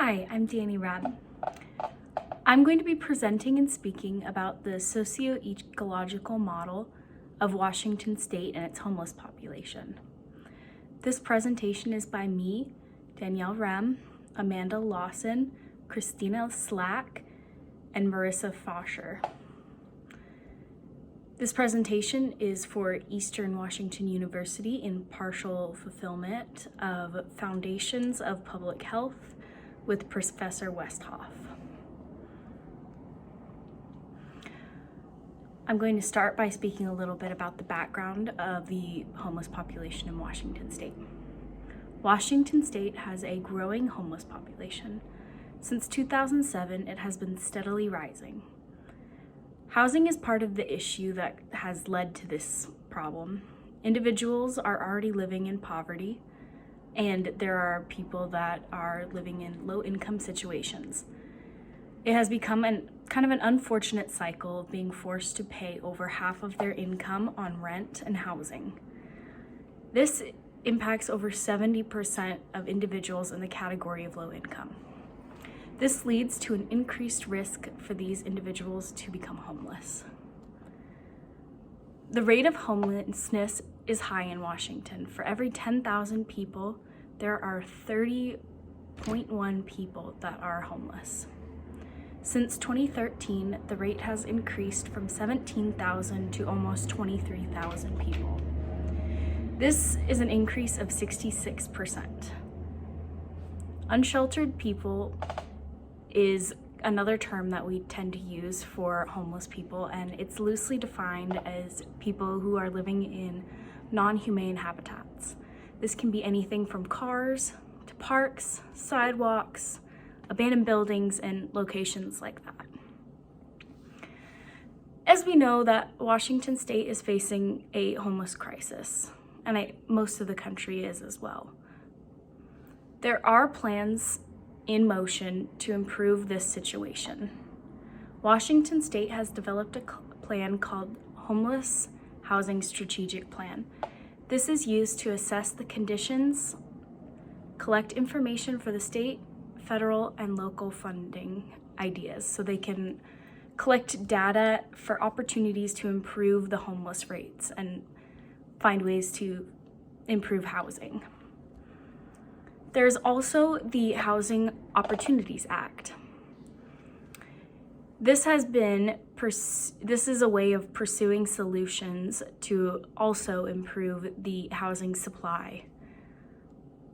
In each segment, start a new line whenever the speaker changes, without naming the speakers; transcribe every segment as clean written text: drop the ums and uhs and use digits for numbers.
Hi, I'm Danny Rabb. I'm going to be presenting and speaking about the socioecological model of Washington State and its homeless population. This presentation is by me, Danielle Rem, Amanda Lawson, Christina Slack, and Marissa Fosher. This presentation is for Eastern Washington University in partial fulfillment of Foundations of Public Health with Professor Westhoff. I'm going to start by speaking a little bit about the background of the homeless population in Washington State. Washington State has a growing homeless population. Since 2007, it has been steadily rising. Housing is part of the issue that has led to this problem. Individuals are already living in poverty, and there are people that are living in low-income situations. It has become an unfortunate cycle of being forced to pay over half of their income on rent and housing. This impacts over 70% of individuals in the category of low income. This leads to an increased risk for these individuals to become homeless. The rate of homelessness is high in Washington. For every 10,000 people, there are 30.1 people that are homeless. Since 2013, the rate has increased from 17,000 to almost 23,000 people. This is an increase of 66%. Unsheltered people is another term that we tend to use for homeless people, and it's loosely defined as people who are living in non-humane habitats. This can be anything from cars to parks, sidewalks, abandoned buildings, and locations like that. As we know that Washington State is facing a homeless crisis, and most of the country is as well. There are plans in motion to improve this situation. Washington State has developed a plan called Homeless Housing Strategic Plan. This is used to assess the conditions, collect information for the state, federal, and local funding ideas so they can collect data for opportunities to improve the homeless rates and find ways to improve housing. There's also the Housing Opportunities Act. This is a way of pursuing solutions to also improve the housing supply.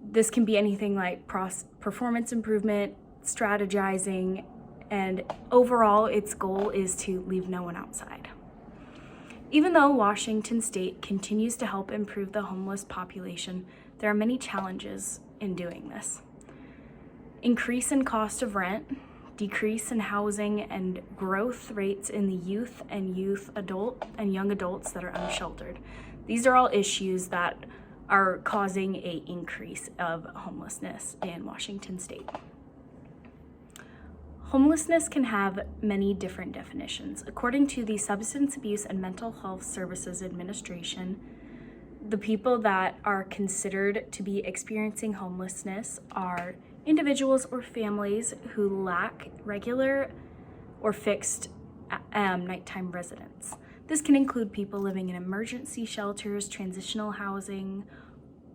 This can be anything like performance improvement, strategizing, and overall its goal is to leave no one outside. Even though Washington State continues to help improve the homeless population, there are many challenges in doing this. Increase in cost of rent, decrease in housing, and growth rates in the youth and young adults that are unsheltered. These are all issues that are causing an increase of homelessness in Washington State. Homelessness can have many different definitions. According to the Substance Abuse and Mental Health Services Administration, the people that are considered to be experiencing homelessness are individuals or families who lack regular or fixed nighttime residence. This can include people living in emergency shelters, transitional housing,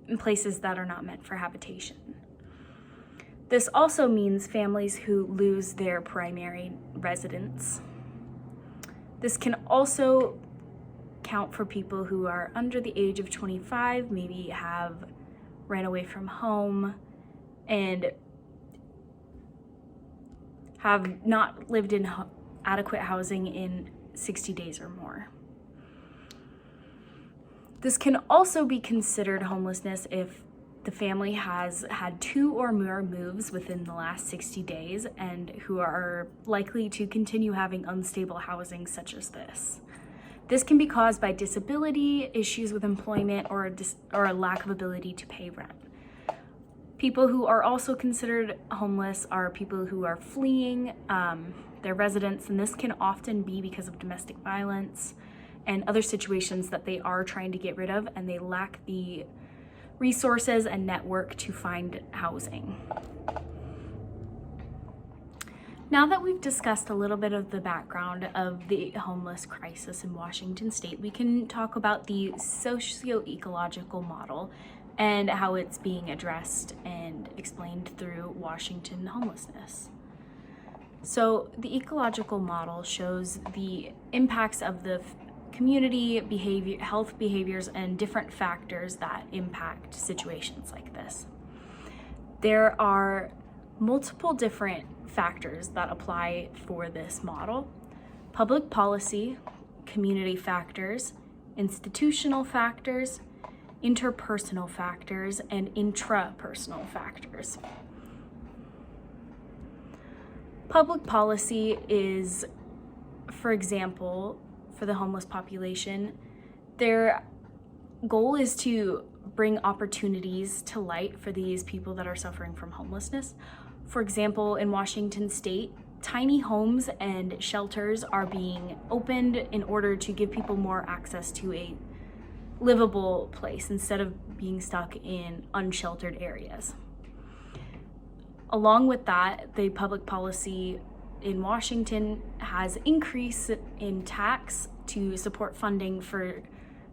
and places that are not meant for habitation. This also means families who lose their primary residence. This can also count for people who are under the age of 25, maybe have ran away from home, and have not lived in adequate housing in 60 days or more. This can also be considered homelessness if the family has had 2 or more moves within the last 60 days and who are likely to continue having unstable housing such as this. This can be caused by disability, issues with employment, or a lack of ability to pay rent. People who are also considered homeless are people who are fleeing their residence, and this can often be because of domestic violence and other situations that they are trying to get rid of, and they lack the resources and network to find housing. Now that we've discussed a little bit of the background of the homeless crisis in Washington state, we can talk about the socio-ecological model and how it's being addressed and explained through Washington homelessness. So the ecological model shows the impacts of the community behavior, health behaviors, and different factors that impact situations like this. There are multiple different factors that apply for this model: public policy, community factors, institutional factors, interpersonal factors, and intrapersonal factors. Public policy is, for example, for the homeless population, their goal is to bring opportunities to light for these people that are suffering from homelessness. For example, in Washington state, tiny homes and shelters are being opened in order to give people more access to a livable place instead of being stuck in unsheltered areas. Along with that, the public policy in Washington has increase in tax to support funding for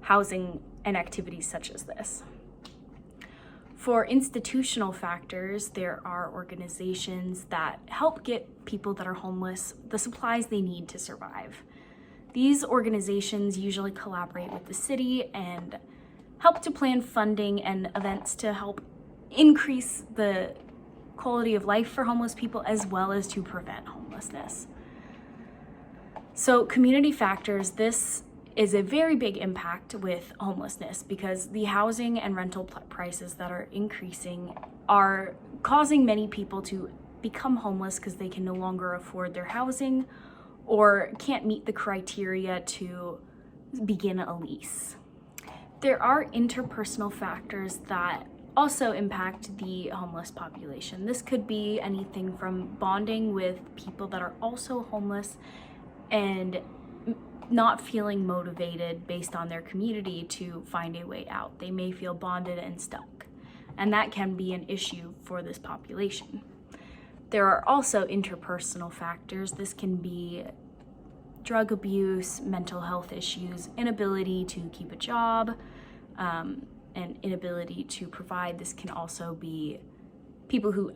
housing and activities such as this. For institutional factors, there are organizations that help get people that are homeless the supplies they need to survive. These organizations usually collaborate with the city and help to plan funding and events to help increase the quality of life for homeless people as well as to prevent homelessness. So community factors, this is a very big impact with homelessness because the housing and rental prices that are increasing are causing many people to become homeless because they can no longer afford their housing or can't meet the criteria to begin a lease. There are interpersonal factors that also impact the homeless population. This could be anything from bonding with people that are also homeless and not feeling motivated based on their community to find a way out. They may feel bonded and stuck, and that can be an issue for this population. There are also interpersonal factors. This can be drug abuse, mental health issues, inability to keep a job, and inability to provide. This can also be people who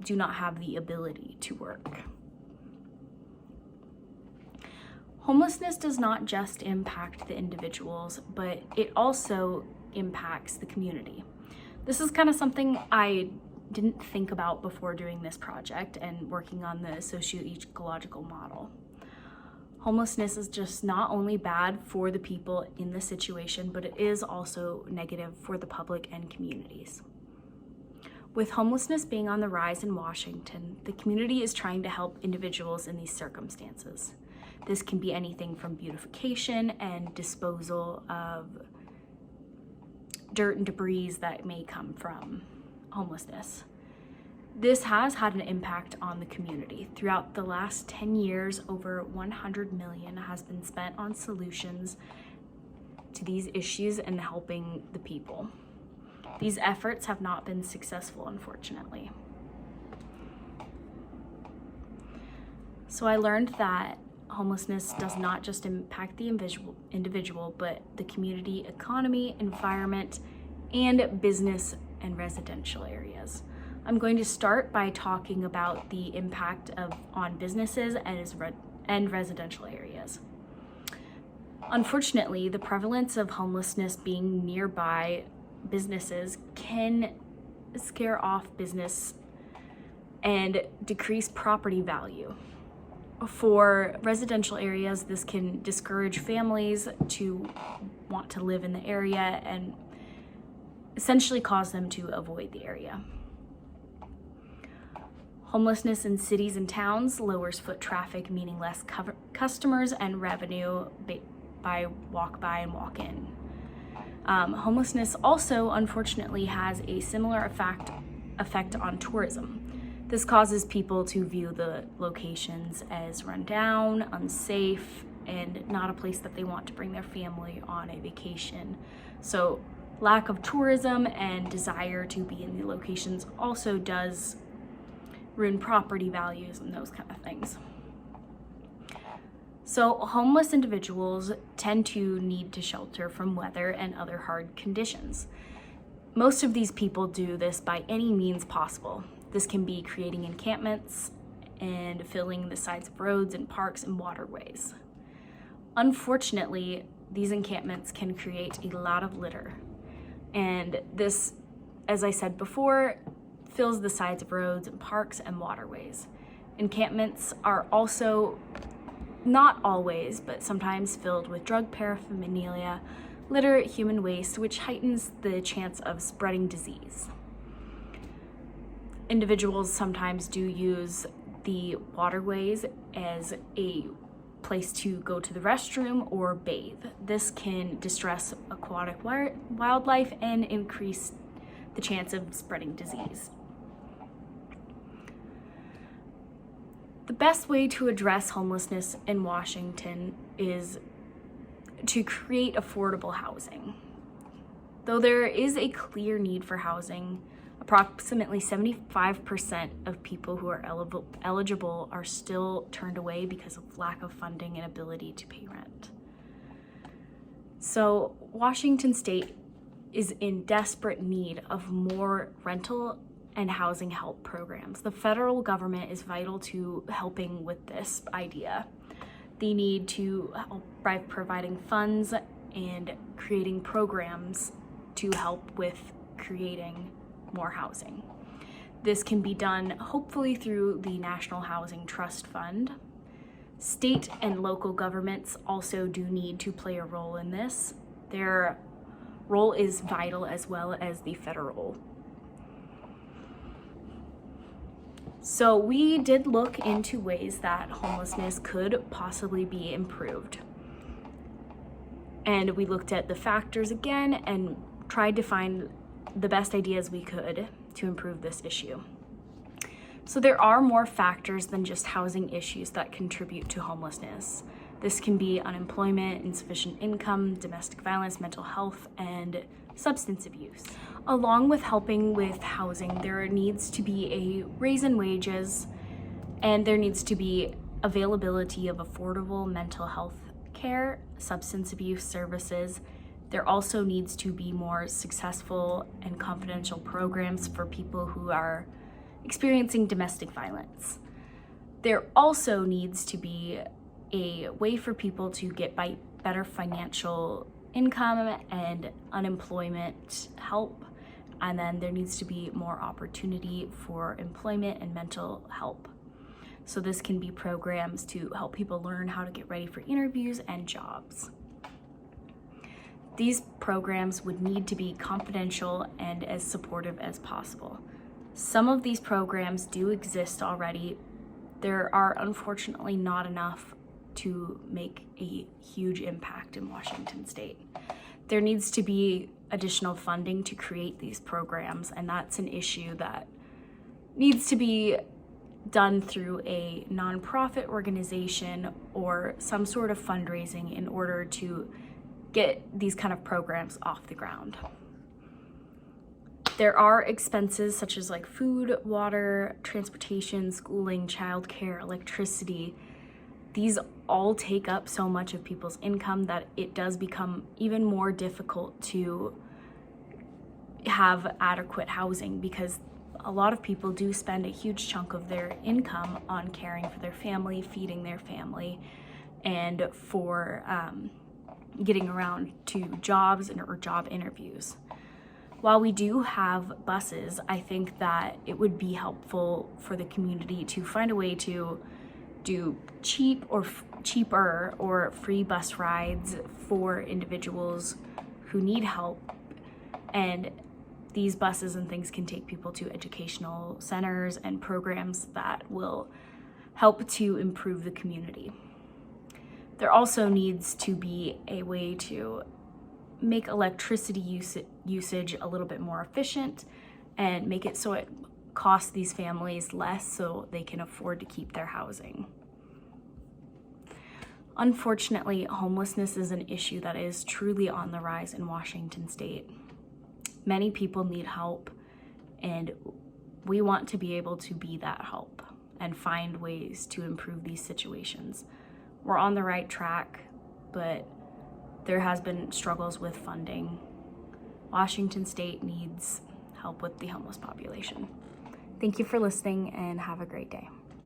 do not have the ability to work. Homelessness does not just impact the individuals, but it also impacts the community. This is kind of something I didn't think about before doing this project and working on the socio-ecological model. Homelessness is just not only bad for the people in the situation, but it is also negative for the public and communities. With homelessness being on the rise in Washington, the community is trying to help individuals in these circumstances. This can be anything from beautification and disposal of dirt and debris that may come from homelessness. This has had an impact on the community. Throughout the last 10 years, over $100 million has been spent on solutions to these issues and helping the people. These efforts have not been successful, unfortunately. So I learned that homelessness does not just impact the individual, but the community, economy, environment, and business and residential areas. I'm going to start by talking about the impact on businesses and residential areas. Unfortunately, the prevalence of homelessness being nearby businesses can scare off business and decrease property value. For residential areas, this can discourage families to want to live in the area and essentially cause them to avoid the area. Homelessness in cities and towns lowers foot traffic, meaning less customers and revenue by walk-by and walk-in. Homelessness also, unfortunately, has a similar effect on tourism. This causes people to view the locations as run down, unsafe, and not a place that they want to bring their family on a vacation. So lack of tourism and desire to be in the locations also does ruin property values and those kind of things. So homeless individuals tend to need to shelter from weather and other hard conditions. Most of these people do this by any means possible. This can be creating encampments and filling the sides of roads and parks and waterways. Unfortunately, these encampments can create a lot of litter. And this, as I said before, fills the sides of roads and parks and waterways. Encampments are also not always, but sometimes filled with drug paraphernalia, litter, human waste, which heightens the chance of spreading disease. Individuals sometimes do use the waterways as a place to go to the restroom or bathe. This can distress aquatic wildlife and increase the chance of spreading disease. The best way to address homelessness in Washington is to create affordable housing. Though there is a clear need for housing, approximately 75% of people who are eligible are still turned away because of lack of funding and ability to pay rent. So Washington State is in desperate need of more rental and housing help programs. The federal government is vital to helping with this idea. They need to help by providing funds and creating programs to help with creating more housing. This can be done hopefully through the National Housing Trust Fund. State and local governments also do need to play a role in this. Their role is vital as well as the federal. So we did look into ways that homelessness could possibly be improved. And we looked at the factors again and tried to find the best ideas we could to improve this issue. So there are more factors than just housing issues that contribute to homelessness. This can be unemployment, insufficient income, domestic violence, mental health, and substance abuse. Along with helping with housing, there needs to be a raise in wages, and there needs to be availability of affordable mental health care, substance abuse services. There also needs to be more successful and confidential programs for people who are experiencing domestic violence. There also needs to be a way for people to get better financial income and unemployment help. And then there needs to be more opportunity for employment and mental help. So this can be programs to help people learn how to get ready for interviews and jobs. These programs would need to be confidential and as supportive as possible. Some of these programs do exist already. There are unfortunately not enough to make a huge impact in Washington State. There needs to be additional funding to create these programs, and that's an issue that needs to be done through a nonprofit organization or some sort of fundraising in order to get these kind of programs off the ground. There are expenses such as like food, water, transportation, schooling, childcare, electricity. These all take up so much of people's income that it does become even more difficult to have adequate housing, because a lot of people do spend a huge chunk of their income on caring for their family, feeding their family, and for getting around to jobs or job interviews. While we do have buses, I think that it would be helpful for the community to find a way to do cheaper or free bus rides for individuals who need help. And these buses and things can take people to educational centers and programs that will help to improve the community. There also needs to be a way to make electricity usage a little bit more efficient and make it so it costs these families less so they can afford to keep their housing. Unfortunately, homelessness is an issue that is truly on the rise in Washington State. Many people need help, and We want to be able to be that help and find ways to improve these situations. We're on the right track, but there has been struggles with funding. Washington State needs help with the homeless population. Thank you for listening and have a great day.